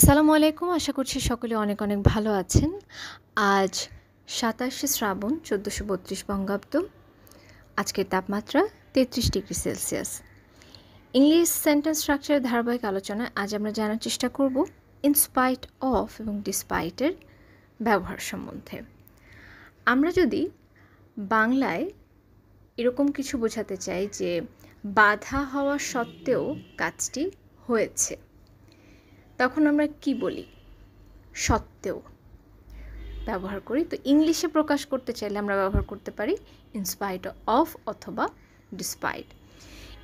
আসসালামু আলাইকুম। আশা করছি সকলে অনেক অনেক ভালো আছেন। আজ ২৭শে শ্রাবণ ১৪৩২ বঙ্গাব্দ। আজকের তাপমাত্রা ৩৩ ডিগ্রি সেলসিয়াস। ইংলিশ সেন্টেন্স স্ট্রাকচারের ধারাবাহিক আলোচনায় আজ আমরা জানার চেষ্টা করব ইনস্পাইট অফ এবং ডিসপাইটের ব্যবহার সম্বন্ধে। আমরা যদি বাংলায় এরকম কিছু বোঝাতে চাই যে বাধা হওয়া সত্ত্বেও কাজটি হয়েছে, তখন আমরা কি বলি? সত্ত্বেও ব্যবহার করি। তো ইংলিশে প্রকাশ করতে চাইলে আমরা ব্যবহার করতে পারি ইনস্পাইট অফ অথবা ডিসপাইট।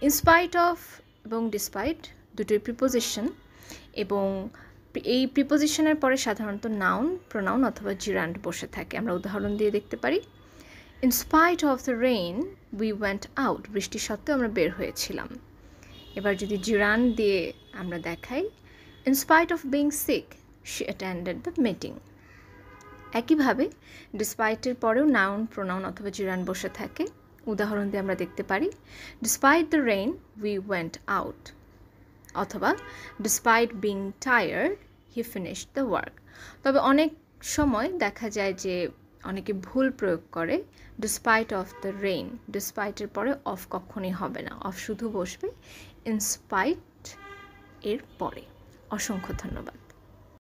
ইনস্পাইট অফ এবং ডিসপাইট দুটোই প্রিপোজিশন, এবং এই প্রিপোজিশনের পরে সাধারণত নাউন, প্রোনাউন অথবা জিরান্ড বসে থাকে। আমরা উদাহরণ দিয়ে দেখতে পারি। In spite of the rain we went out, বৃষ্টি সত্ত্বেও আমরা বের হয়েছিলাম। এবার যদি জিরান্ড দিয়ে আমরা দেখাই, In spite of being sick, she attended the meeting. একইভাবে ডিসপাইটের পরেও নাউন, প্রোনাউন অথবা জিরান বসে থাকে। উদাহরণ দিয়ে আমরা দেখতে পারি Despite the rain, we went out. অথবা Despite being tired, he finished the work. তবে অনেক সময় দেখা যায় যে অনেকে ভুল প্রয়োগ করে Despite of the rain, ডিসপাইটের পরে অফ কখনই হবে না, অফ শুধু বসবে ইনস্পাইট এর পরে। অসংখ্য ধন্যবাদ।